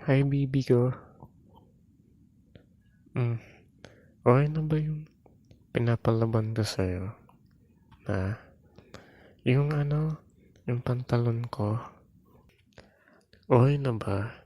Hi, baby ko. Hmm, okay na ba yung pinapalaban ko sa'yo? Na, yung yung pantalon ko, okay na ba?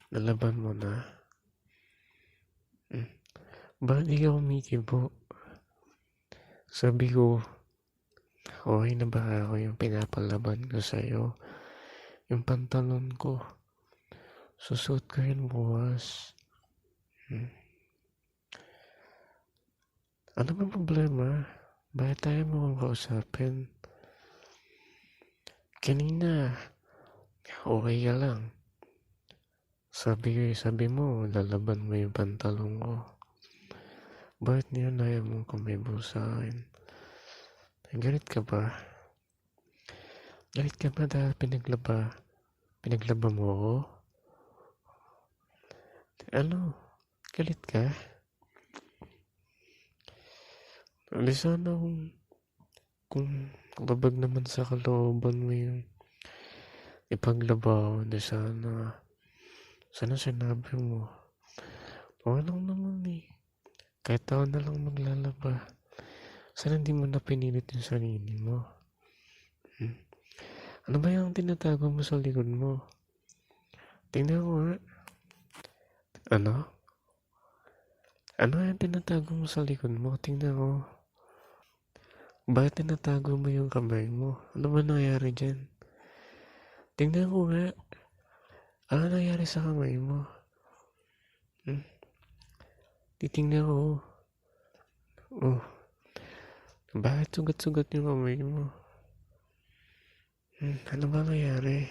Nalaban mo na? Hmm, bakit di ka kumikibo? Sabi ko, okay na ba ako yung pinapalaban ko sa'yo? Yung pantalon ko, susuot ko yun bukas. Hmm, ano bang problema? Bakit tayo mo kong kausapin? Kanina, okay ka lang. Sabi mo, lalaban mo yung pantalon ko. Bakit niya ayaw mong kumibo sa akin? Galit ka ba? Galit ka ba dahil pinaglaba mo ako? Ano? Galit ka? Di sana kung labag naman sa kalooban mo yung ipaglaba ko, di sana sinabi mo. Okay lang naman eh. Kahit ako na lang maglalaba. Sana hindi mo na pinilit yung sarili mo. Hmm? Ano ba yung tinatago mo sa likod mo? Tingnan ko nga. Ano? Ano yung tinatago mo sa likod mo? Tingnan ko. Bakit tinatago mo yung kamay mo? Ano ba nangyari dyan? Tingnan ko nga. Ano nangyari sa kamay mo? Hmm? Titingnan ko. Oh, bakit sugat-sugat yung kamay mo? Ano ba nangyari?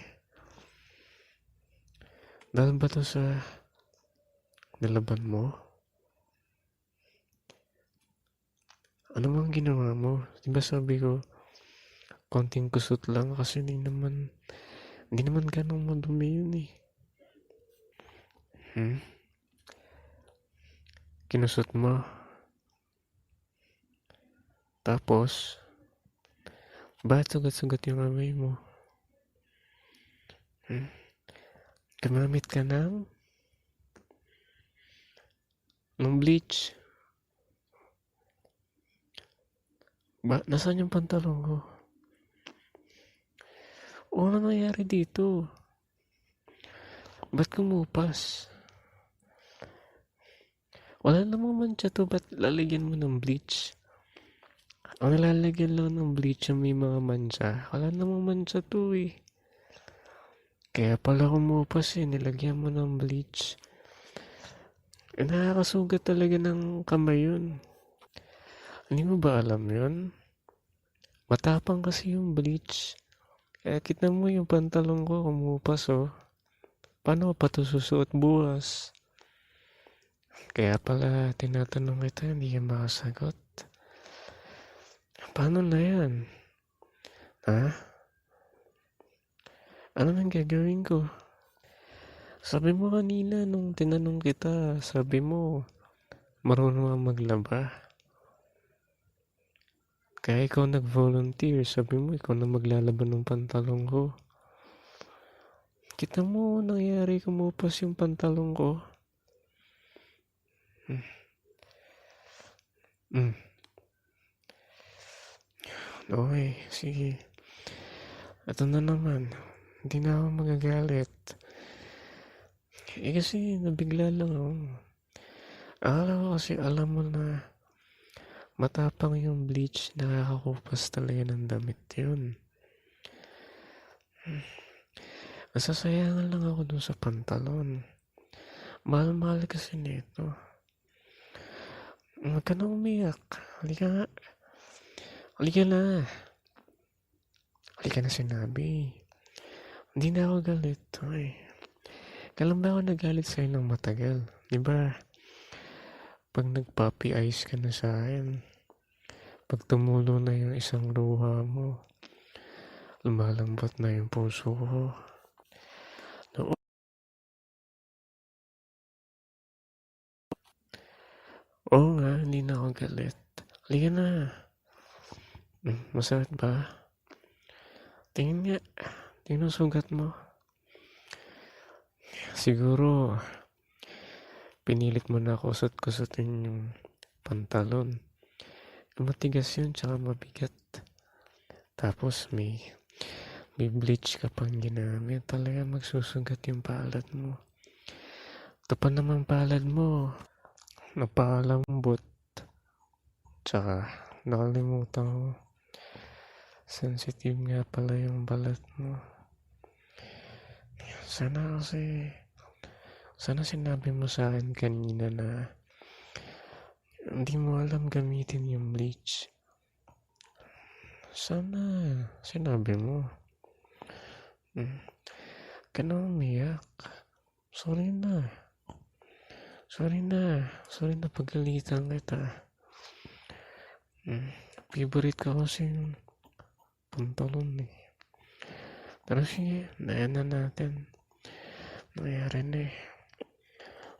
Dahil ba to sa nalaban mo? Ano bang ginawa mo? Diba sabi ko, konting kusot lang kasi hindi naman ganun madumi yun eh. Kinusot mo. Tapos, bakit sugat-sugat yung kamay mo? Gumamit ka ng bleach. Nasaan yung pantalon ko? Ano nangyari dito? Ba't kumupas? Wala namang mancha to, ba't lalagyan mo ng bleach? Ang nilalagyan lang ng bleach yung may mga mancha. Wala namang mancha to eh. Kaya pala kumupas eh, nilagyan mo ng bleach. Nakakasugat talaga ng kamay yun. Hindi mo ba alam yun? Matapang kasi yung bleach. Kaya kita mo yung pantalon ko kumupas oh. Paano pa to susuot bukas? Kaya pala tinatanong kita, hindi ka makasagot. Paano na yan? Ha? Ano nang gagawin ko? Sabi mo kanina nung tinanong kita, sabi mo marunong ka maglaba. Kaya ikaw nag-volunteer, sabi mo ikaw na maglalaban ng pantalon ko. Kita mo nangyari kumupas yung pantalon ko. Okay, sige. Ito na naman. Hindi na ako magagalit. Kasi nabigla lang ako. Akala ko kasi alam mo na matapang yung bleach, nakakakupas talaga ng damit yun. Nasasayangan lang ako dun sa pantalon. Mahal-mahal kasi nito. Huwag ka na umiyak. Halika nga. Halika na. Halika na sinabi. Hindi na ako galit. Okay. Kailan ba ako nagalit sa'yo ng matagal? Diba? Pag nag-puppy eyes ka na sa akin, pag tumulo na yung isang luha mo, lumalambot na yung puso ko. Oo nga, hindi na ako galit. Halika na. Masakit ba? Tingin nga. Tingnan ang sugat mo. Siguro, pinilit mo na kusot-kusotin yung pantalon. Matigas yun, tsaka mabigat. Tapos may bleach ka pang ginamit. Talaga magsusugat yung palad mo. Ito pa naman palad mo. Napakalambot. Tsaka, nakalimutan ko. Sensitive nga pala yung balat mo. Sana sinabi mo sa akin kanina na hindi mo alam gamitin yung bleach. Sana sinabi mo. Ka na umiyak. Sorry na. Sorry na pagalitan kita. Favorite ka kasi yung pantalon eh. Pero sige, nayan na natin. Nangyari na eh.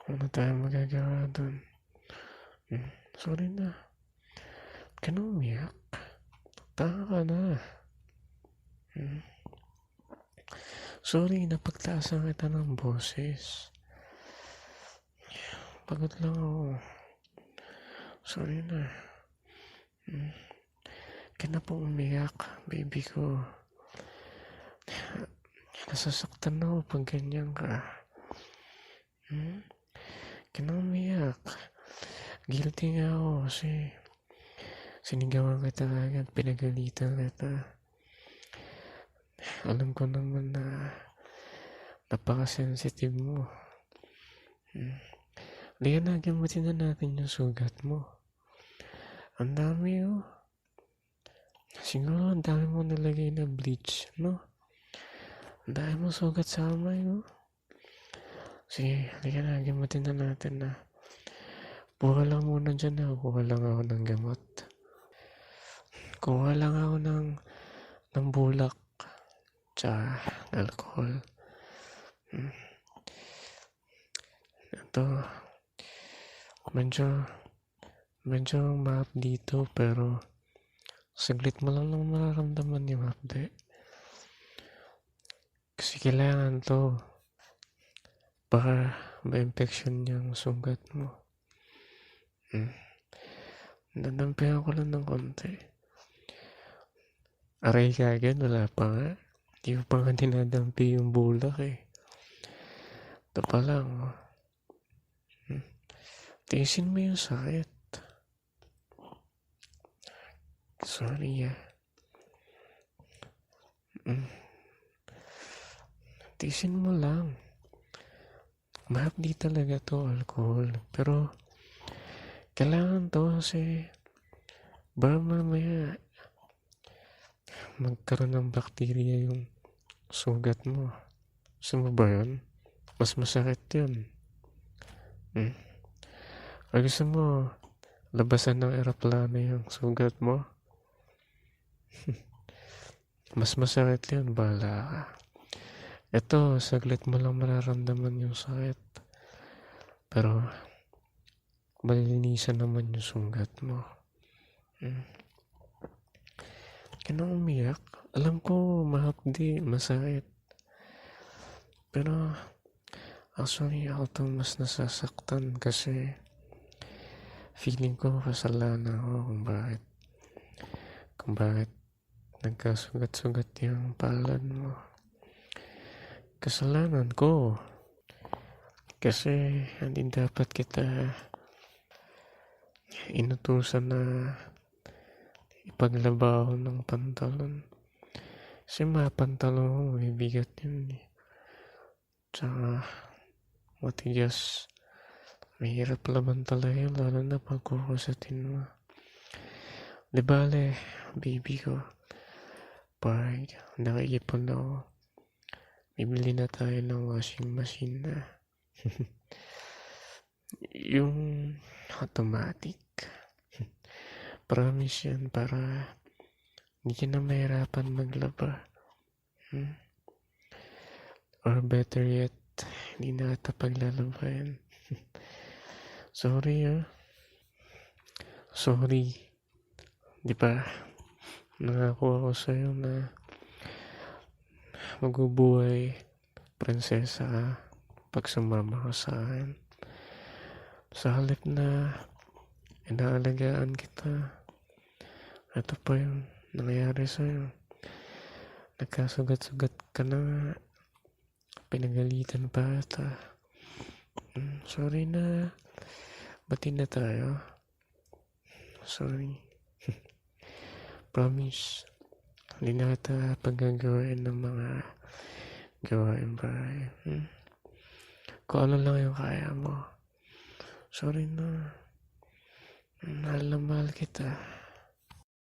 Ano tayo magagawa dun? Sorry na. Ka na umiyak. Tanga ka na. Sorry, napagtaasan kita ng boses. Pagod lang ako. Sorry na. Ka na po umiyak, baby ko. Nasasaktan ako pag ganyan ka. Ka na umiyak. Guilty nga ako kasi sinigawan kita agad, pinagalitan kita. Alam ko naman na napaka-sensitive mo. Liyan gamutin na natin yung sugat mo. Ang dami oh. Siguro ang dami mo nilagay na bleach, no? Ang dami mo sugat sa kamay oh. Sige, liyan gamutin na natin na. Kuha lang muna dyan na. Kuha lang ako ng gamot. Kuha lang ako ng bulak. Tsaka alcohol. Ito. Medyo maap dito pero saglit mo lang nang mararamdaman yung hapde. Kasi kailangan to. Baka ma-infection yung sugat mo. Nadampihan ko lang ng konti. Aray ka agad, wala pa nga. Di ko pa nga dinadampi yung bulak eh. Ito pa lang. Tiisin mo yung sakit. Sorry ah. Tiisin mo lang. Mahapdi talaga to alcohol. Pero kailangan to kasi baka mamaya magkaroon ng bacteria yung sugat mo. Gusto mo ba yun? Mas masakit yun. O gusto mo labasan ng eroplano yung sugat mo? Mas masakit yun, bahala ka. Ito, saglit mo lang mararamdaman yung sakit. Pero malilinisan naman yung sugat mo. Kaya umiyak. Alam ko mahapdi, masakit. Pero actually ako to mas nasasaktan kasi feeling ko kasalanan ako kung bakit nagkasugat-sugat yung palad mo. Kasalanan ko kasi hindi dapat kita inutusan na ipaglabaw ng pantalon. Kasi mga pantalon mo may bigat yun eh. Tsaka matigas. Mahirap laban talaga yun, lalo na pag kukusatin mo. Di bale, baby ko, pag nakikipon ako, bibili na tayo ng washing machine na yung automatic. Promise yan para hindi ka na mahirapan maglaba. Or better yet, hindi na kita paglalaba yan. Sorry ah. Sorry. Di ba? Nangako ako sa'yo na magbubuhay prinsesa ka. pag sumama ka sa akin. Sa halip na inaalagaan kita, ito pa yung nangyayari sa'yo. Nagkasugat-sugat ka na nga. Pinagalitan pa ata. Sorry na. Bati na tayo. Sorry. Promise. Hindi na kita paggagawain ng mga gawain bahay. Kung ano lang yung kaya mo. Sorry na. Mahal na mahal kita.